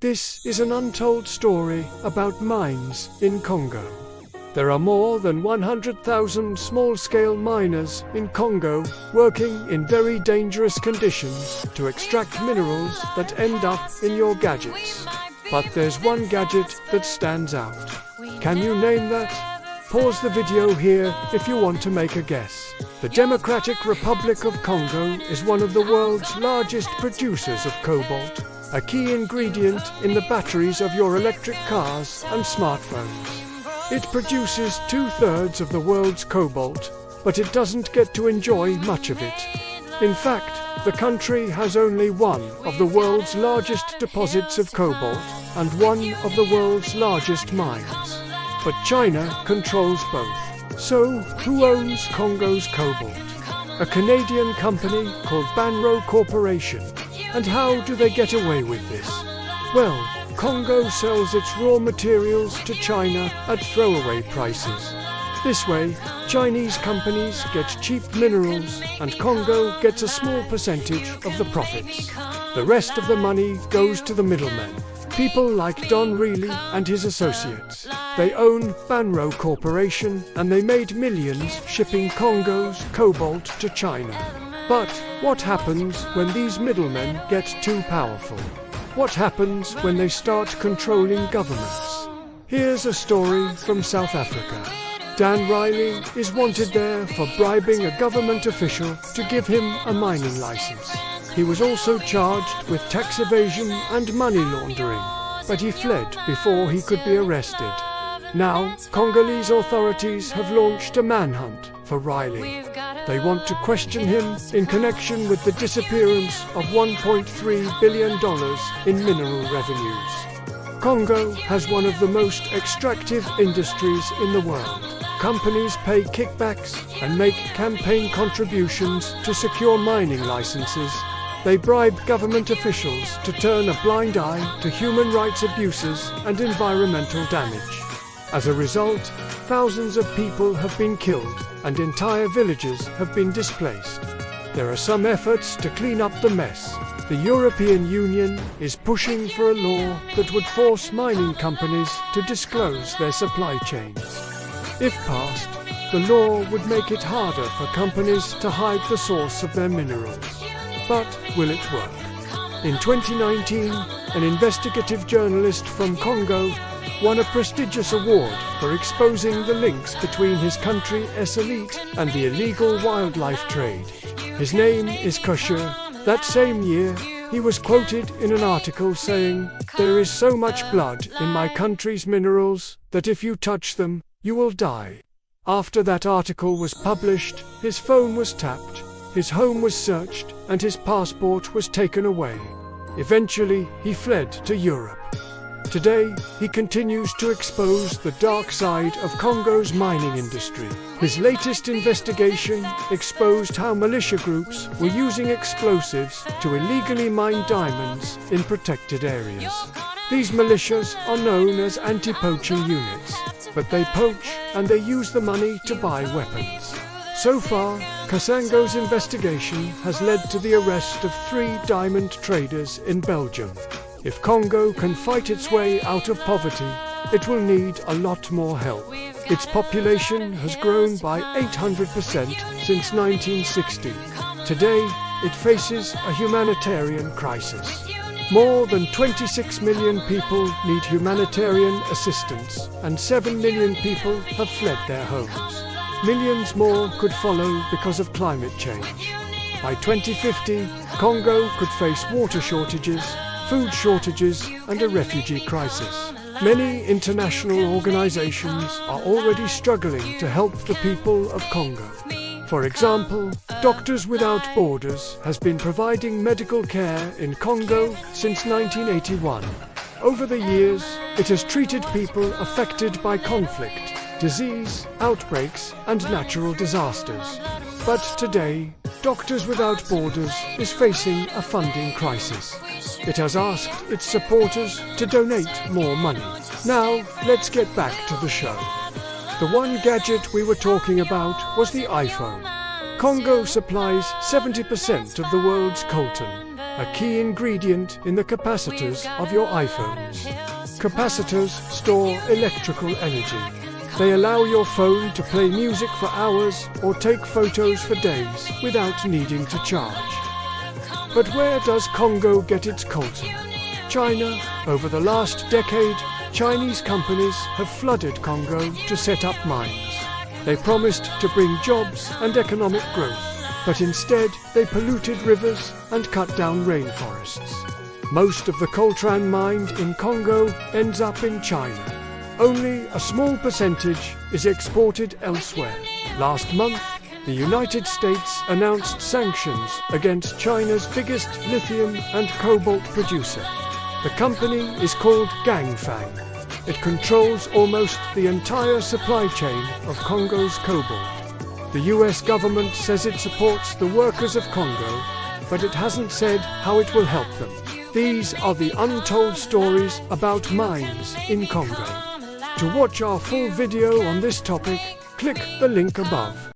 This is an untold story about mines in Congo. There are more than 100,000 small-scale miners in Congo working in very dangerous conditions to extract minerals that end up in your gadgets. But there's one gadget that stands out. Can you name that? Pause the video here if you want to make a guess. The Democratic Republic of Congo is one of the world's largest producers of cobalt, a key ingredient in the batteries of your electric cars and smartphones. It produces 2/3 of the world's cobalt, but it doesn't get to enjoy much of it. In fact, the country has only one of the world's largest deposits of cobalt and one of the world's largest mines. But China controls both. So, who owns Congo's cobalt? A Canadian company called Banro Corporation. And how do they get away with this? Well, Congo sells its raw materials to China at throwaway prices. This way, Chinese companies get cheap minerals and Congo gets a small percentage of the profits. The rest of the money goes to the middlemen, people like Don Reilly and his associates. They own Banro Corporation and they made millions shipping Congo's cobalt to China. But what happens when these middlemen get too powerful? What happens when they start controlling governments? Here's a story from South Africa. Dan Reilly is wanted there for bribing a government official to give him a mining license. He was also charged with tax evasion and money laundering, but he fled before he could be arrested. Now, Congolese authorities have launched a manhunt for Reilly. They want to question him in connection with the disappearance of $1.3 billion in mineral revenues. Congo has one of the most extractive industries in the world. Companies pay kickbacks and make campaign contributions to secure mining licenses. They bribe government officials to turn a blind eye to human rights abuses and environmental damage. As a result, thousands of people have been killed and entire villages have been displaced. There are some efforts to clean up the mess. The European Union is pushing for a law that would force mining companies to disclose their supply chains. If passed, the law would make it harder for companies to hide the source of their minerals. But will it work? In 2019, an investigative journalist from Congo won a prestigious award for exposing the links between his country's elite and the illegal wildlife trade. His name is Kosher. That same year, he was quoted in an article saying, "There is so much blood in my country's minerals that if you touch them, you will die." After that article was published, his phone was tapped, his home was searched, and his passport was taken away. Eventually, he fled to Europe. Today, he continues to expose the dark side of Congo's mining industry. His latest investigation exposed how militia groups were using explosives to illegally mine diamonds in protected areas. These militias are known as anti-poaching units, but they poach and they use the money to buy weapons. So far, Kasango's investigation has led to the arrest of 3 diamond traders in Belgium. If Congo can fight its way out of poverty, it will need a lot more help. Its population has grown by 800% since 1960. Today, it faces a humanitarian crisis. More than 26 million people need humanitarian assistance, and 7 million people have fled their homes. Millions more could follow because of climate change. By 2050, Congo could face water shortages, food shortages, and a refugee crisis. Many international organizations are already struggling to help the people of Congo. For example, Doctors Without Borders has been providing medical care in Congo since 1981. Over the years, it has treated people affected by conflict, disease, outbreaks, and natural disasters. But today, Doctors Without Borders is facing a funding crisis. It has asked its supporters to donate more money. Now, let's get back to the show. The one gadget we were talking about was the iPhone. Congo supplies 70% of the world's coltan. a key ingredient in the capacitors of your iPhones. Capacitors store electrical energy. They allow your phone to play music for hours or take photos for days without needing to charge. But where does Congo get its coltan? China. Over the last decade, Chinese companies have flooded Congo to set up mines. They promised to bring jobs and economic growth, but instead they polluted rivers and cut down rainforests. Most of the coltan mined in Congo ends up in China. Only a small percentage is exported elsewhere. Last month, the United States announced sanctions against China's biggest lithium and cobalt producer. The company is called Ganfang. It controls almost the entire supply chain of Congo's cobalt. The US government says it supports the workers of Congo, but it hasn't said how it will help them. These are the untold stories about mines in Congo. To watch our full video on this topic, click the link above.